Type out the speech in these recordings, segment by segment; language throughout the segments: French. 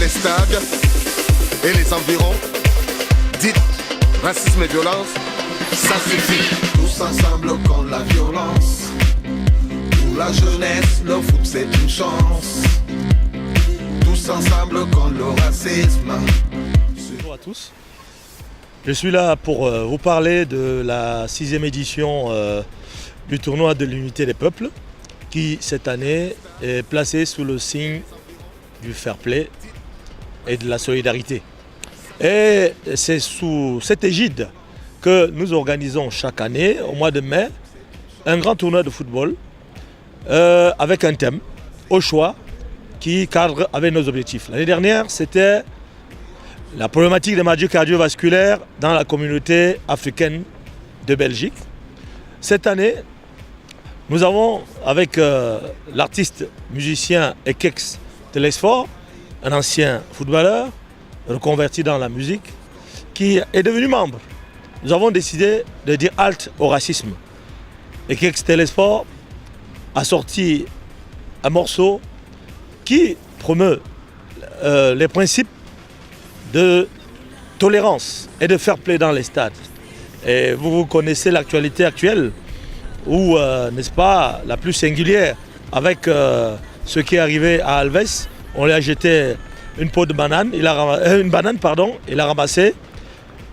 les stades et les environs. Dites racisme et violence, ça suffit. Tous ensemble contre la violence. Pour la jeunesse, le foot c'est une chance. Tous ensemble contre le racisme. Bonjour à tous. Je suis là pour vous parler de la 6e édition du tournoi de l'unité des peuples qui cette année est placé sous le signe du fair play et de la solidarité. Et c'est sous cette égide que nous organisons chaque année, au mois de mai, un grand tournoi de football avec un thème, au choix, qui cadre avec nos objectifs. L'année dernière, c'était la problématique des maladies cardiovasculaires dans la communauté africaine de Belgique. Cette année, nous avons, avec l'artiste musicien Ekex Telesphore, un ancien footballeur reconverti dans la musique, qui est devenu membre. Nous avons décidé de dire halte au racisme. Ekex Telesphore a sorti un morceau qui promeut les principes de tolérance et de fair play dans les stades. Et vous connaissez l'actualité actuelle où, n'est-ce pas, la plus singulière avec ce qui est arrivé à Alves. On lui a jeté une peau de banane, il a ramassé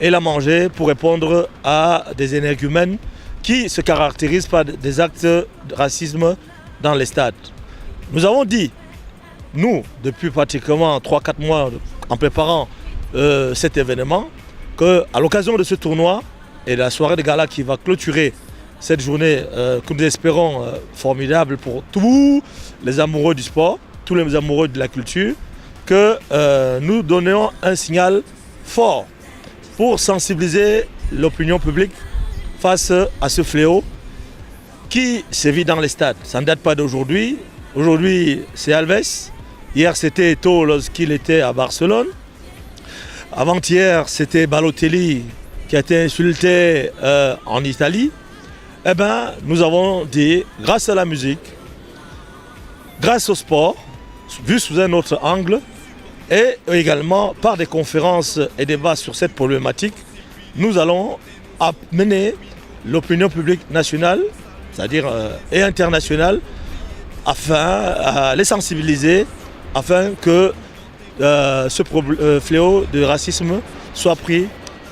et l'a mangé pour répondre à des énergumènes qui se caractérisent par des actes de racisme dans les stades. Nous avons dit, nous, depuis pratiquement 3-4 mois en préparant cet événement, qu'à l'occasion de ce tournoi et de la soirée de gala qui va clôturer cette journée que nous espérons formidable pour tous les amoureux du sport, tous les amoureux de la culture, que nous donnions un signal fort pour sensibiliser l'opinion publique face à ce fléau qui sévit dans les stades. Ça ne date pas d'aujourd'hui. Aujourd'hui, c'est Alves. Hier, c'était Eto'o lorsqu'il était à Barcelone. Avant-hier, c'était Balotelli qui a été insulté en Italie. Eh bien, nous avons dit, grâce à la musique, grâce au sport, vu sous un autre angle, et également par des conférences et débats sur cette problématique, nous allons amener l'opinion publique nationale, c'est-à-dire et internationale, afin de les sensibiliser, afin que ce fléau de racisme soit pris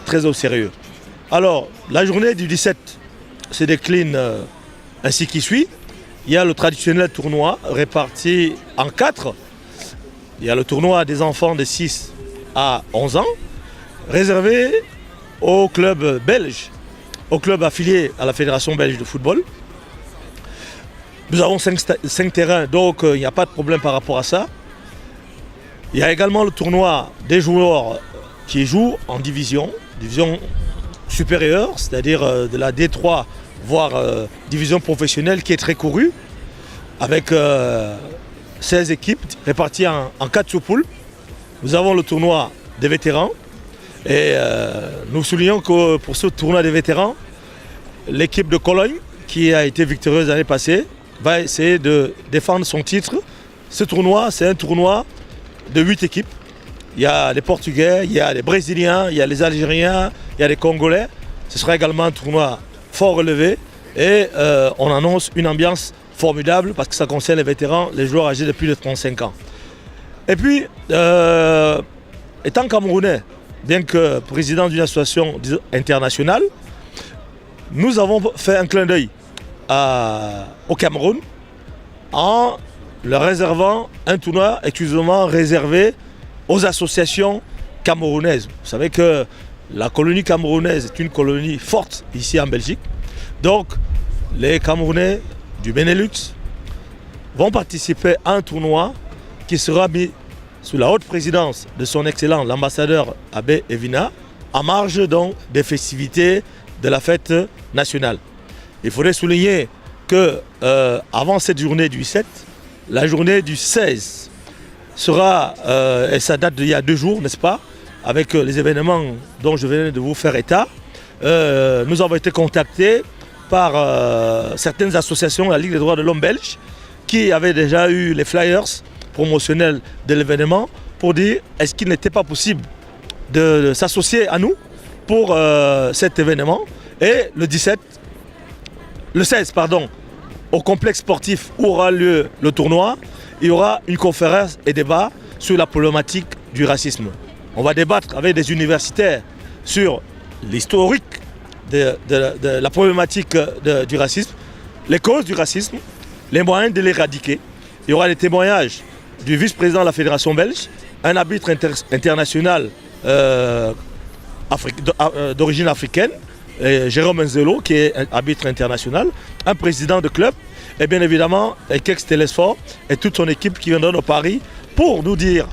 très au sérieux. Alors, la journée du 17 se décline ainsi qui suit. Il y a le traditionnel tournoi réparti en 4. Il y a le tournoi des enfants de 6 à 11 ans, réservé aux clubs belges, aux clubs affiliés à la Fédération belge de football. Nous avons 5 terrains, donc il n'y a pas de problème par rapport à ça. Il y a également le tournoi des joueurs qui jouent en division supérieure, c'est-à-dire de la D3, voire division professionnelle qui est très courue, avec 16 équipes réparties en 4 sous-poules. Nous avons le tournoi des vétérans et nous soulignons que pour ce tournoi des vétérans, l'équipe de Cologne, qui a été victorieuse l'année passée, va essayer de défendre son titre. Ce tournoi, c'est un tournoi de 8 équipes. Il y a les Portugais, il y a les Brésiliens, il y a les Algériens, il y a les Congolais. Ce sera également un tournoi fort relevé et on annonce une ambiance formidable parce que ça concerne les vétérans, les joueurs âgés de plus de 35 ans. Et puis, étant Camerounais, bien que président d'une association internationale, nous avons fait un clin d'œil au Cameroun en leur réservant un tournoi exclusivement réservé aux associations camerounaises. Vous savez que la colonie camerounaise est une colonie forte ici en Belgique. Donc, les Camerounais du Benelux vont participer à un tournoi qui sera mis sous la haute présidence de son excellent l'ambassadeur Abbé Evina, en marge donc des festivités de la fête nationale. Il faudrait souligner que avant cette journée du 7, la journée du 16 sera, et ça date d'il y a 2 jours, n'est-ce pas, avec les événements dont je venais de vous faire état. Nous avons été contactés par certaines associations, la Ligue des droits de l'homme belge, qui avaient déjà eu les flyers promotionnels de l'événement pour dire est-ce qu'il n'était pas possible de s'associer à nous pour cet événement. Et le 16, au complexe sportif où aura lieu le tournoi, il y aura une conférence et débat sur la problématique du racisme. On va débattre avec des universitaires sur l'historique de la problématique du racisme, les causes du racisme, les moyens de l'éradiquer. Il y aura des témoignages du vice-président de la Fédération belge, un arbitre international d'origine africaine, Jérôme Nzelo, qui est un arbitre international, un président de club, et bien évidemment Kex Telesfort et toute son équipe qui viendront au Paris pour nous dire,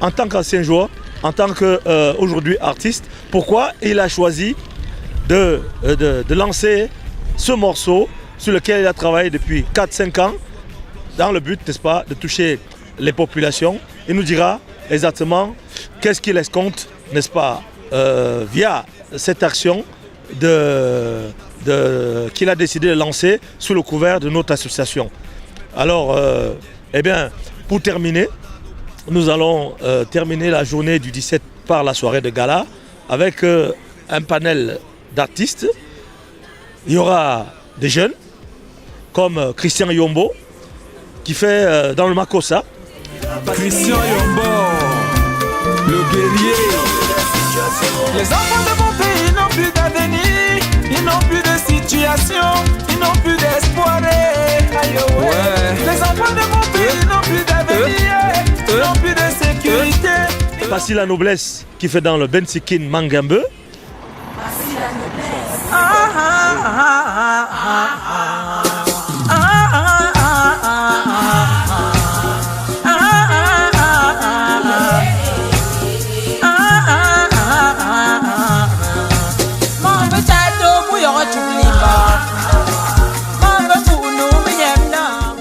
en tant qu'ancien joueur, en tant qu'aujourd'hui artiste, pourquoi il a choisi de lancer ce morceau sur lequel il a travaillé depuis 4-5 ans, dans le but, n'est-ce pas, de toucher les populations. Il nous dira exactement qu'est-ce qu'il escompte, n'est-ce pas, via cette action qu'il a décidé de lancer sous le couvert de notre association. Alors, eh bien, pour terminer, nous allons terminer la journée du 17 par la soirée de gala avec un panel d'artistes. Il y aura des jeunes comme Christian Yombo qui fait dans le Makossa. Christian Yombo, le guerrier. Les enfants de mon pays n'ont plus d'avenir, ils n'ont plus de situation, ils n'ont plus d'espoir. Ouais. Les enfants de mon pays n'ont plus d'avenir, ils n'ont plus de sécurité. Passy la noblesse qui fait dans le Bensikin Mangambe. Passy la noblesse.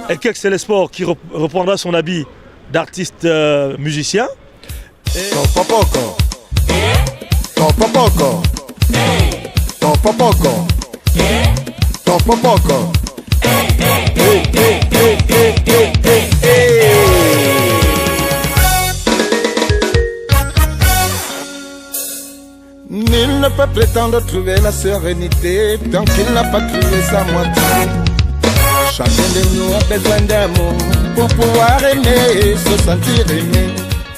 Et Kex Telesfort qui reprendra son habit d'artiste musicien. Topopoko. Topopoko. Topopoko. Topopoko. Nul ne peut prétendre trouver la sérénité tant qu'il n'a pas trouvé sa moitié. Chacun de nous a besoin d'amour pour pouvoir aimer, se sentir aimé.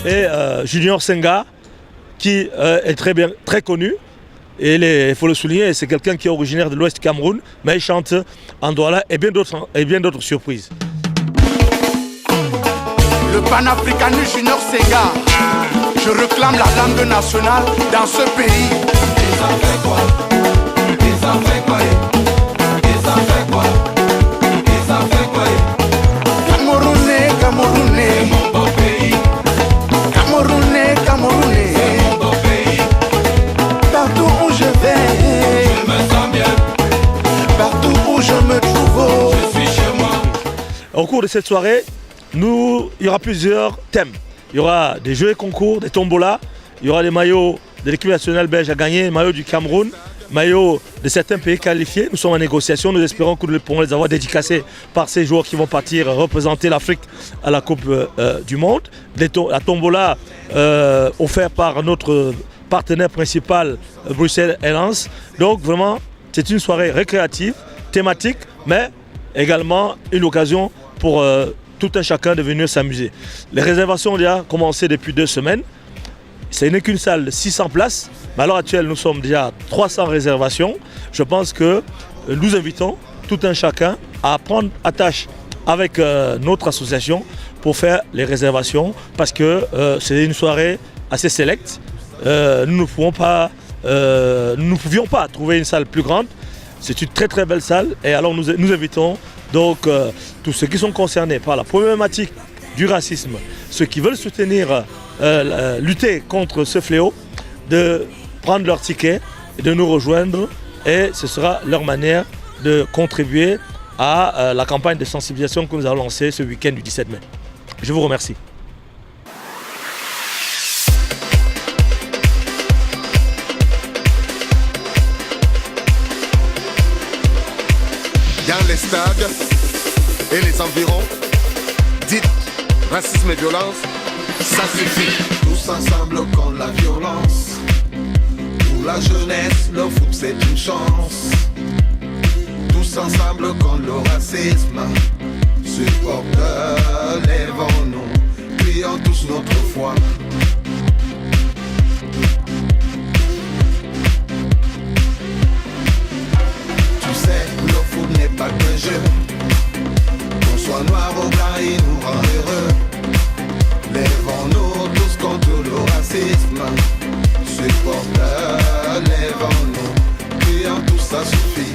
Et Junior Senga, qui est très connu, et il faut le souligner, c'est quelqu'un qui est originaire de l'Ouest du Cameroun, mais il chante en Douala et bien d'autres surprises. Le panafricaniste Junior Senga, je réclame la langue nationale dans ce pays. Ils en fait quoi? Ils en fait quoi? Ils en fait quoi? Ils en fait quoi? Camerounais, Camerounais, c'est mon beau pays. Camerounais, Camerounais, c'est mon beau pays. Partout où je vais, je me sens bien. Partout où je me trouve, je suis chez moi. Au cours de cette soirée, il y aura plusieurs thèmes. Il y aura des jeux et concours, des tombolas, il y aura des maillots de l'équipe nationale belge à gagner, maillots du Cameroun, maillots de certains pays qualifiés. Nous sommes en négociation, nous espérons que nous pourrons les avoir dédicacés par ces joueurs qui vont partir représenter l'Afrique à la Coupe du Monde. La tombola offerte par notre partenaire principal, Bruxelles Airlines. Donc vraiment, c'est une soirée récréative, thématique, mais également une occasion pour tout un chacun de venir s'amuser. Les réservations ont déjà commencé depuis 2 semaines. Ce n'est qu'une salle de 600 places. Mais à l'heure actuelle, nous sommes déjà à 300 réservations. Je pense que nous invitons tout un chacun à prendre attache avec notre association pour faire les réservations parce que c'est une soirée assez sélecte. Nous ne pouvions pas trouver une salle plus grande. C'est une très très belle salle et alors nous invitons donc tous ceux qui sont concernés par la problématique du racisme, ceux qui veulent soutenir, lutter contre ce fléau, de prendre leur ticket et de nous rejoindre et ce sera leur manière de contribuer à la campagne de sensibilisation que nous allons lancer ce week-end du 17 mai. Je vous remercie. Dans les stades et les environs, dites racisme et violence, ça suffit. Tous ensemble contre la violence. Pour la jeunesse, le foot c'est une chance. Tous ensemble contre le racisme. Supporters, lèvons-nous, prions tous notre foi. Tu sais, le foot n'est pas qu'un jeu. Qu'on soit noir ou blanc, il nous rend heureux. Lèvons-nous tous contre le racisme. Supporters, lèvons-nous, prions tous, ça suffit.